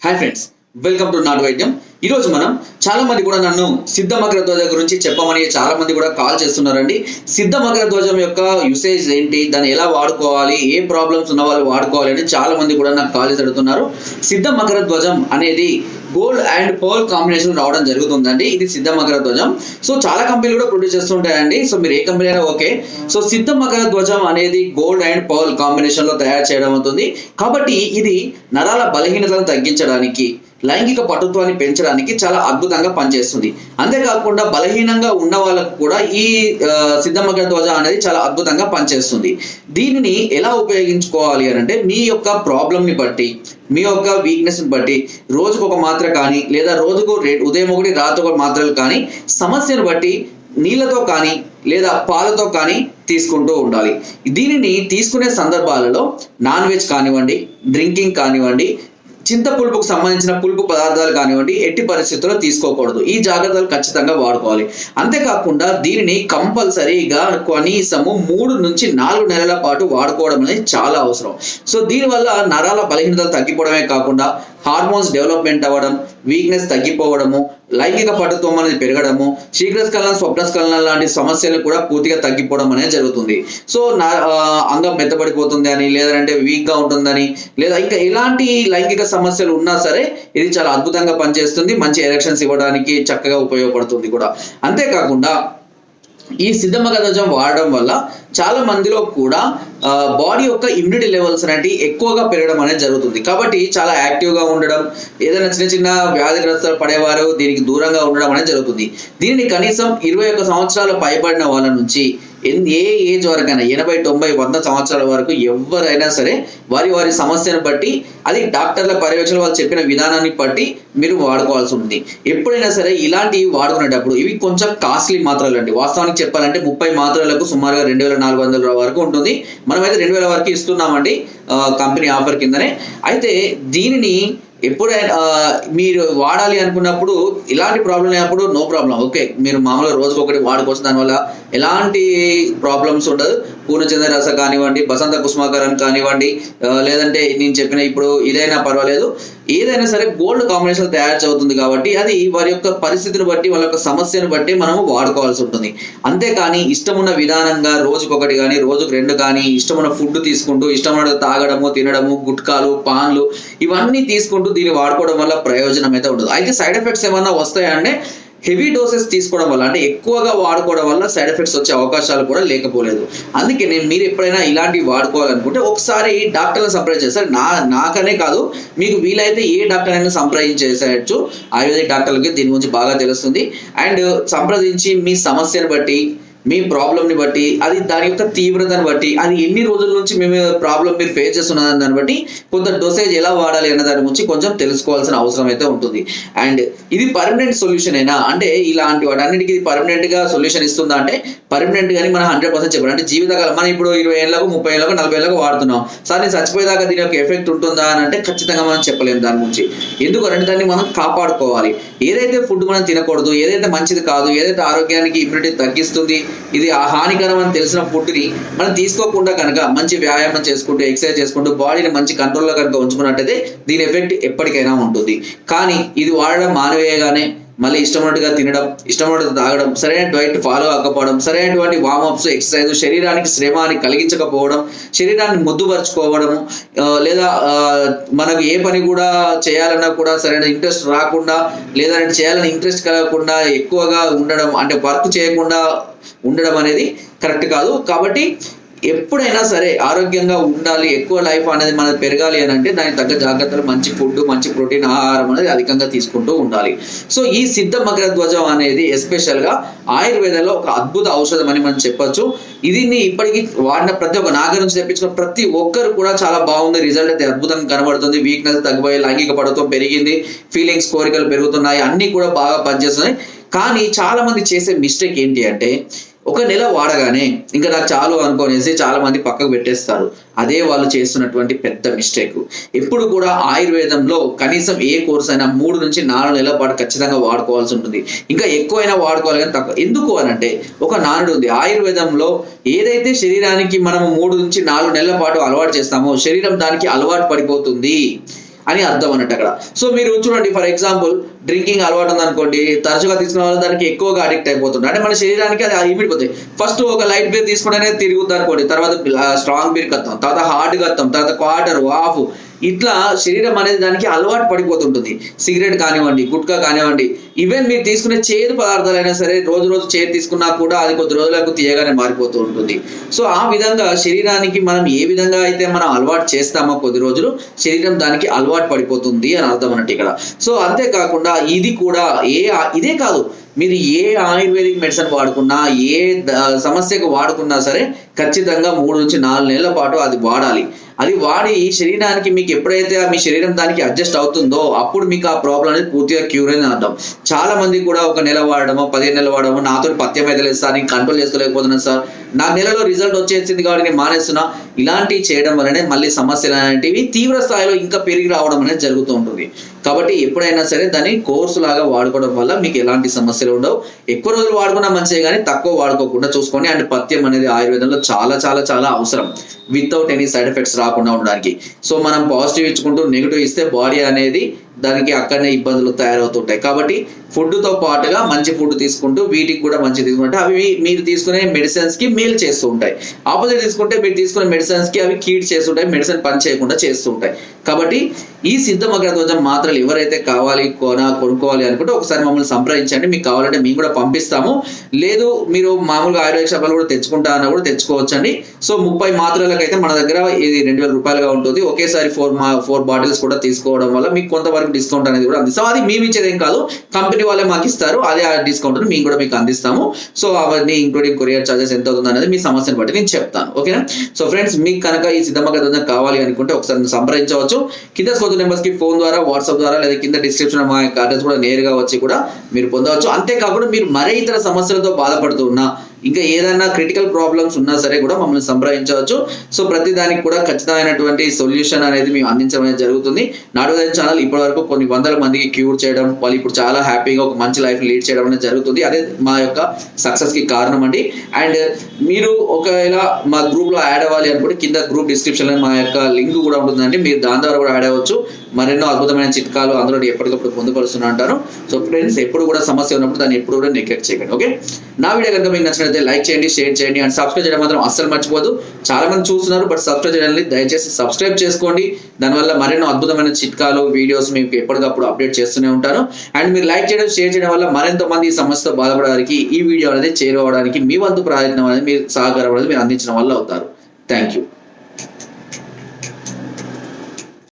Hi friends, welcome to నాటు వైద్యం. ఈరోజు మనం చాలా మంది కూడా నన్ను సిద్ధ మకర ధ్వజ గురించి చెప్పమని చాలా మంది కూడా కాల్ చేస్తున్నారండి. సిద్ధ మకర ధ్వజం యొక్క యూసేజ్ ఏంటి, దాన్ని ఎలా వాడుకోవాలి, ఏ ప్రాబ్లమ్స్ ఉన్న వాళ్ళు వాడుకోవాలి అని చాలా మంది కూడా నాకు కాల్ చేసి అడుగుతున్నారు. సిద్ధ మకర ధ్వజం అనేది గోల్డ్ అండ్ పర్ల్ కాంబినేషన్ రావడం జరుగుతుందండి. ఇది సిద్ధ మకర ధ్వజం. సో చాలా కంపెనీలు కూడా ప్రొడ్యూస్ చేస్తుంటాయండి. సో మీరు ఏ కంపెనీ అయినా ఓకే. సో సిద్ధ మకర ధ్వజం అనేది గోల్డ్ అండ్ పర్ల్ కాంబినేషన్ లో తయారు చేయడం అవుతుంది. కాబట్టి ఇది నరాల బలహీనతను తగ్గించడానికి, లైంగిక పటుత్వాన్ని పెంచడానికి చాలా అద్భుతంగా పనిచేస్తుంది. అంతేకాకుండా బలహీనంగా ఉన్న వాళ్ళకు కూడా ఈ సిద్ధ మకర ధ్వజ అనేది చాలా అద్భుతంగా పనిచేస్తుంది. దీనిని ఎలా ఉపయోగించుకోవాలి అని అంటే, మీ యొక్క ప్రాబ్లమ్ని బట్టి, మీ యొక్క వీక్నెస్ని బట్టి రోజుకు ఒక మాత్ర కానీ, లేదా రోజుకు ఉదయం ఒకటి రాత్రి ఒక మాత్రలు కానీ, సమస్యను బట్టి నీళ్ళతో కానీ లేదా పాలతో కానీ తీసుకుంటూ ఉండాలి. దీనిని తీసుకునే సందర్భాలలో నాన్ వెజ్ కానివ్వండి, డ్రింకింగ్ కానివ్వండి, చింత పులుపుకు సంబంధించిన పులుపు పదార్థాలు కానివ్వండి, ఎట్టి పరిస్థితుల్లో తీసుకోకూడదు. ఈ జాగ్రత్తలు ఖచ్చితంగా వాడుకోవాలి. అంతేకాకుండా దీనిని కంపల్సరీగా కనీసము 3 నుంచి 4 నెలల పాటు వాడుకోవడం అనేది చాలా అవసరం. సో దీనివల్ల నరాల బలహీనతలు తగ్గిపోవడమే కాకుండా హార్మోన్స్ డెవలప్మెంట్ అవ్వడం, వీక్నెస్ తగ్గిపోవడము, లైంగిక పటుత్వం అనేది పెరగడము, శీఘ్రస్ఖలనం, స్వప్నస్ఖలనం లాంటి సమస్యలు కూడా పూర్తిగా తగ్గిపోవడం అనేది జరుగుతుంది. సో అంగం మెత్తబడిపోతుంది అని, లేదంటే వీక్గా ఉంటుందని, లేదా ఇంకా ఎలాంటి లైంగిక సమస్యలు ఉన్నా సరే ఇది చాలా అద్భుతంగా పనిచేస్తుంది. మంచి ఎరెక్షన్స్ ఇవ్వడానికి చక్కగా ఉపయోగపడుతుంది కూడా. అంతేకాకుండా ఈ సిద్ధ మకర ధ్వజం వాడడం వల్ల చాలా మందిలో కూడా బాడీ యొక్క ఇమ్యూనిటీ లెవెల్స్ అనేవి ఎక్కువగా పెరగడం అనేది జరుగుతుంది. కాబట్టి చాలా యాక్టివ్గా ఉండడం, ఏదైనా చిన్న చిన్న వ్యాధిగ్రస్తాలు పడేవారు దీనికి దూరంగా ఉండడం అనేది జరుగుతుంది. దీనిని కనీసం 21 సంవత్సరాల పైబడిన వాళ్ళ నుంచి ఏ ఏజ్ వరకైనా 80, 90, 100 సంవత్సరాల వరకు ఎవరైనా సరే వారి వారి సమస్యను బట్టి, అది డాక్టర్ల పర్యవేక్షణ వాళ్ళు చెప్పిన విధానాన్ని బట్టి మీరు వాడుకోవాల్సి ఉంటుంది. ఎప్పుడైనా సరే ఇలాంటివి వాడుకునేటప్పుడు ఇవి కొంచెం కాస్ట్లీ మాత్రలు అండి. వాస్తవానికి చెప్పాలంటే 30 మాత్రలకు సుమారుగా 2400 వరకు ఉంటుంది. మనమైతే 2000 వరకు ఇస్తున్నామండి కంపెనీ ఆఫర్ కిందనే. అయితే దీనిని ఎప్పుడైనా మీరు వాడాలి అనుకున్నప్పుడు, ఇలాంటి ప్రాబ్లం అయినప్పుడు నో ప్రాబ్లం, ఓకే, మీరు మామూలుగా రోజుకు ఒకటి వాడుకోవచ్చు. దానివల్ల ఎలాంటి ప్రాబ్లమ్స్ ఉండదు. పూర్ణచంద్ర రస కానివ్వండి, బసంత కుసుమాకరన్ కానివ్వండి, లేదంటే నేను చెప్పిన ఇప్పుడు ఇదైనా పర్వాలేదు, ఏదైనా సరే గోల్డ్ కాంబినేషన్ తయారు అవుతుంది. కాబట్టి అది వారి యొక్క పరిస్థితిని బట్టి, వాళ్ళ యొక్క సమస్యను బట్టి మనము వాడుకోవాల్సి ఉంటుంది. అంతేకాని ఇష్టమున్న విధానంగా రోజుకొకటి కానీ, రోజుకు 2 కానీ, ఇష్టమున్న ఫుడ్ తీసుకుంటూ, ఇష్టమున్న తాగడము, తినడము, గుట్కాలు, పాన్లు ఇవన్నీ తీసుకుంటూ దీన్ని వాడుకోవడం వల్ల ప్రయోజనం అయితే ఉండదు. అయితే సైడ్ ఎఫెక్ట్స్ ఏమన్నా వస్తాయంటే, హెవీ డోసెస్ తీసుకోవడం వల్ల, అంటే ఎక్కువగా వాడుకోవడం వల్ల సైడ్ ఎఫెక్ట్స్ వచ్చే అవకాశాలు కూడా లేకపోలేదు. అందుకే మీరు ఎప్పుడైనా ఇలాంటివి వాడుకోవాలనుకుంటే ఒకసారి డాక్టర్ని సంప్రదించేస్తారు. నాకనే కాదు, మీకు వీలైతే ఏ డాక్టర్ అయినా సంప్రదించేసేయచ్చు. ఆయుర్వేదిక్ డాక్టర్లకి దీని గురించి బాగా తెలుస్తుంది. అండ్ సంప్రదించి మీ సమస్యను బట్టి, మీ ప్రాబ్లమ్ని బట్టి, అది దాని యొక్క తీవ్రతను బట్టి, అది ఎన్ని రోజుల నుంచి ప్రాబ్లం మీరు ఫేస్ చేస్తున్నదని దాన్ని బట్టి కొంత డోసేజ్ ఎలా వాడాలి అన్న దాని గురించి కొంచెం తెలుసుకోవాల్సిన అవసరం అయితే ఉంటుంది. అండ్ ఇది పర్మనెంట్ సొల్యూషన్ అయినా అంటే, ఇలాంటి వాటన్నిటికీ ఇది పర్మనెంట్గా సొల్యూషన్ ఇస్తుందా అంటే, పర్మనెంట్ కానీ మనం 100% చెప్పాలి. అంటే జీవితకాలం, మనం ఇప్పుడు 20 ఏళ్ళకు, 30 ఏళ్ళకు, 40 ఏళ్ళకు వాడుతున్నాం. సార్ నేను చచ్చిపోయేదాకా దీని యొక్క ఎఫెక్ట్ ఉంటుందా అని అంటే ఖచ్చితంగా మనం చెప్పలేము దాని గురించి. ఎందుకంటే దాన్ని మనం కాపాడుకోవాలి. ఏదైతే ఫుడ్ మనం తినకూడదు, ఏదైతే మంచిది కాదు, ఏదైతే ఆరోగ్యానికి ఇమ్యూనిటీ తగ్గిస్తుంది, ఇది హానికరం అని తెలిసిన ఫుడ్ని మనం తీసుకోకుండా కనుక మంచి వ్యాయామం చేసుకుంటూ, ఎక్సర్సైజ్ చేసుకుంటూ, బాడీని మంచి కంట్రోల్లో కనుక ఉంచుకున్నట్టయితే దీని ఎఫెక్ట్ ఎప్పటికైనా ఉంటుంది. కానీ ఇది వాడడం మానవేయగానే మళ్ళీ ఇష్టమైనట్టుగా తినడం, ఇష్టమైనట్టు తాగడం, సరైన డైట్ ఫాలో అవ్వకపోవడం, సరైనటువంటి వార్మప్స్, ఎక్సర్సైజ్, శరీరానికి శ్రమాన్ని కలిగించకపోవడం, శరీరాన్ని ముద్దుపరుచుకోవడము, లేదా మనకు ఏ పని కూడా చేయాలన్నా కూడా సరైన ఇంట్రెస్ట్ రాకుండా, లేదంటే చేయాలని ఇంట్రెస్ట్ కలగకుండా ఎక్కువగా ఉండడం, అంటే వర్క్ చేయకుండా ఉండడం అనేది కరెక్ట్ కాదు. కాబట్టి ఎప్పుడైనా సరే ఆరోగ్యంగా ఉండాలి, ఎక్కువ లైఫ్ అనేది మనది పెరగాలి అని అంటే దానికి తగ్గ జాగ్రత్తలు, మంచి ఫుడ్, మంచి ప్రోటీన్ ఆహారం అనేది అధికంగా తీసుకుంటూ ఉండాలి. సో ఈ సిద్ధ మకర ధ్వజం అనేది ఎస్పెషల్గా ఆయుర్వేదంలో ఒక అద్భుత ఔషధం అని మనం చెప్పొచ్చు. దీన్ని ఇప్పటికీ వాడిన ప్రతి ఒక్క, నాగ నుంచి తెప్పించుకున్న ప్రతి ఒక్కరు కూడా చాలా బాగుంది, రిజల్ట్ అయితే అద్భుతంగా కనబడుతుంది. వీక్నెస్ తగ్గిపోయి, లైంగిక పటుత్వం పెరిగింది, ఫీలింగ్స్, కోరికలు పెరుగుతున్నాయి, అన్నీ కూడా బాగా పనిచేస్తున్నాయి. కానీ చాలా మంది చేసే మిస్టేక్ ఏంటి అంటే, 1 నెల వాడగానే ఇంకా నాకు చాలు అనుకోనేసి చాలా మంది పక్కకు పెట్టేస్తారు. అదే వాళ్ళు చేస్తున్నటువంటి పెద్ద మిస్టేక్. ఎప్పుడు కూడా ఆయుర్వేదంలో కనీసం ఏ కోర్స్ అయినా 3 నుంచి 4 నెలల పాటు ఖచ్చితంగా వాడుకోవాల్సి ఉంటుంది. ఇంకా ఎక్కువైనా వాడుకోవాలి కానీ తక్కువ. ఎందుకు అని అంటే, ఒక నానుడు ఉంది ఆయుర్వేదంలో, ఏదైతే శరీరానికి మనము 3 నుంచి 4 నెలల పాటు అలవాటు చేస్తామో శరీరం దానికి అలవాటు పడిపోతుంది. అని అర్థం అన్నట్టు అక్కడ. సో మీరు చూడండి, ఫర్ ఎగ్జాంపుల్ డ్రింకింగ్ అలవాటు ఉందనుకోండి, తరచుగా తీసుకునే వాళ్ళు దానికి ఎక్కువగా అడిక్ట్ అయిపోతుంటారు. అంటే మన శరీరానికి అది ఇమిడిపోతాయి. ఫస్ట్ ఒక లైట్ బీర్ తీసుకుంటేనే తిరుగుద్ది అనుకోండి, తర్వాత స్ట్రాంగ్ బీర్ కత్తాం, తర్వాత హార్డ్ కత్తాం, తర్వాత క్వార్టర్, హాఫ్, ఇట్లా శరీరం అనేది దానికి అలవాటు పడిపోతుంటుంది. సిగరెట్ కానివ్వండి, గుట్కా కానివ్వండి, ఈవెన్ మీరు తీసుకునే చేదు పదార్థాలైనా సరే రోజు చేదు తీసుకున్నా కూడా అది కొద్ది రోజులకు తీయగానే మారిపోతూ ఉంటుంది. సో ఆ విధంగా శరీరానికి మనం ఏ విధంగా అయితే మనం అలవాటు చేస్తామో కొద్ది రోజులు శరీరం దానికి అలవాటు పడిపోతుంది అని అర్థం అన్నట్టు ఇక్కడ. సో అంతేకాకుండా ఇది కూడా ఇదే కాదు, మీరు ఏ ఆయుర్వేదిక్ మెడిసిన్ వాడుకున్నా, ఏ సమస్యకు వాడుకున్నా సరే ఖచ్చితంగా 3 నుంచి 4 నెలల పాటు అది వాడాలి. అది వాడి శరీరానికి మీకు ఎప్పుడైతే మీ శరీరం దానికి అడ్జస్ట్ అవుతుందో అప్పుడు మీకు ఆ ప్రాబ్లం అనేది పూర్తిగా క్యూర్ అని అర్థం. చాలా మంది కూడా 1 నెల వాడడమో 15 నెలలు వాడడమో, నాతో పథ్యం అయితే లేదు సార్, నేను కంట్రోల్ చేసుకోలేకపోతున్నాను సార్, నాకు నెలలో రిజల్ట్ వచ్చేసింది కాబట్టి నేను మానేస్తున్నా, ఇలాంటివి చేయడం వల్లనే మళ్ళీ సమస్యలు అనేటివి తీవ్ర స్థాయిలో ఇంకా పెరిగి రావడం అనేది జరుగుతూ ఉంటుంది. కాబట్టి ఎప్పుడైనా సరే దాన్ని కోర్సు లాగా వాడుకోవడం వల్ల మీకు ఎలాంటి సమస్యలు ఉండవు. ఎక్కువ రోజులు వాడుకున్నా మంచిదే కానీ తక్కువ వాడుకోకుండా చూసుకోండి. అండ్ పథ్యం అనేది ఆయుర్వేదంలో చాలా చాలా చాలా అవసరం, వితౌట్ ఎనీ సైడ్ ఎఫెక్ట్స్ రాకుండా ఉండడానికి. సో మనం పాజిటివ్ ఇచ్చుకుంటూ నెగిటివ్ ఇస్తే బాడీ అనేది దానికి అక్కడనే ఇబ్బందులు తయారవుతుంటాయి. కాబట్టి ఫుడ్తో పాటుగా మంచి ఫుడ్ తీసుకుంటూ వీటికి కూడా మంచి తీసుకుంటే అవి మీరు తీసుకునే మెడిసిన్స్ కి మేలు చేస్తూ ఉంటాయి. ఆపోజిట్ తీసుకుంటే మీరు తీసుకునే మెడిసిన్స్ కి అవి కీడ్ చేస్తుంటాయి, మెడిసిన్ పని చేయకుండా చేస్తూ ఉంటాయి. కాబట్టి ఈ సిద్ధ మకరధ్వజం మాత్రలు ఎవరైతే కొనుక్కోవాలి అనుకుంటే ఒకసారి మమ్మల్ని సంప్రదించండి. మీకు కావాలంటే మేము కూడా పంపిస్తాము. లేదు మీరు మామూలుగా ఆయుర్వేద షాపులు కూడా తెచ్చుకుంటా అన్నా కూడా తెచ్చుకోవచ్చండి. సో 30 మాత్రలకు అయితే మన దగ్గర ఇది 2000 రూపాయలుగా ఉంటుంది. ఒకేసారి 4 బాటిల్స్ కూడా తీసుకోవడం వల్ల మీకు కొంతవరకు డిస్కౌంట్ అనేది కూడా అందిస్తాం. అది మేము ఇచ్చేది ఏం కాదు, కంపెనీ వాళ్ళే మాకు ఇస్తారు. అదే ఆ డిస్కౌంట్ మేము కూడా మీకు అందిస్తాము. సో అవన్నీ ఇంక్లూడింగ్ కొరియర్ చార్జెస్ ఎంత అవుతుంది అనేది మీ సమస్యను బట్టి నేను చెప్తాను. ఓకేనా? సో ఫ్రెండ్స్, మీకు కనుక ఈ సిద్ధ మకరధ్వజం కావాలి అనుకుంటే ఒకసారి సంప్రదించవచ్చు. కింద స్కోర్ నెంబర్స్ కి ఫోన్ ద్వారా, వాట్సాప్ ద్వారా, లేదా కింద డిస్క్రిప్షన్ మా యొక్క అడ్రస్ కూడా నేరుగా వచ్చి కూడా మీరు పొందవచ్చు. అంతేకాకుండా మీరు మరే ఇతర సమస్యలతో బాధపడుతూ ఉన్నా, ఇంకా ఏదైనా క్రిటికల్ ప్రాబ్లమ్స్ ఉన్నా సరే కూడా మమ్మల్ని సంప్రదించవచ్చు. సో ప్రతి దానికి కూడా ఖచ్చితమైనటువంటి సొల్యూషన్ అనేది మేము అందించడం అనేది జరుగుతుంది. నాటువేదం ఛానల్ ఇప్పటి వరకు కొన్ని 100 మందికి క్యూర్ చేయడం, వాళ్ళు ఇప్పుడు చాలా హ్యాపీగా ఒక మంచి లైఫ్ లీడ్ చేయడం అనేది జరుగుతుంది. అదే మా యొక్క సక్సెస్ కి కారణం అండి. అండ్ మీరు ఒకవేళ మా గ్రూప్ లో యాడ్ అవ్వాలి అనుకుంటే కింద గ్రూప్ డిస్క్రిప్షన్ లో మా యొక్క లింక్ కూడా ఉంటుందండి. మీరు దాని ద్వారా కూడా యాడ్ అవ్వచ్చు. మరెన్నో అద్భుతమైన చిట్కాలు అందులో ఎప్పటికప్పుడు పొందుపరుస్తూ ఉంటాను. సో ఫ్రెండ్స్, ఎప్పుడు కూడా సమస్య ఉన్నప్పుడు దాన్ని ఎప్పుడు కూడా నెగ్లెక్ట్ చేయకండి. ఓకే, నా వీడియో కనుక మీకు నచ్చినట్లయితే లైక్ చేయండి, షేర్ చేయండి, అండ్ సబ్స్క్రైబ్ చేయడం మాత్రం అస్సలు మర్చిపోదు. చాలా మంది చూస్తున్నారు బట్ సబ్స్క్రైబ్ చేయాలి, దయచేసి సబ్స్క్రైబ్ చేసుకోండి. దానివల్ల మరెన్నో అద్భుతమైన చిట్కాలు, వీడియోస్ మీకు ఎప్పటికప్పుడు అప్డేట్ చేస్తూనే ఉంటాను. అండ్ మీరు లైక్ చేయడం, షేర్ చేయడం వల్ల మరింత మంది ఈ సమస్యతో బాధపడడానికి, ఈ వీడియో అనేది చేరువడానికి మీ వంతు ప్రయత్నం అనేది మీరు సహకారం అనేది మీరు అందించడం వల్ల అవుతారు. Thank you.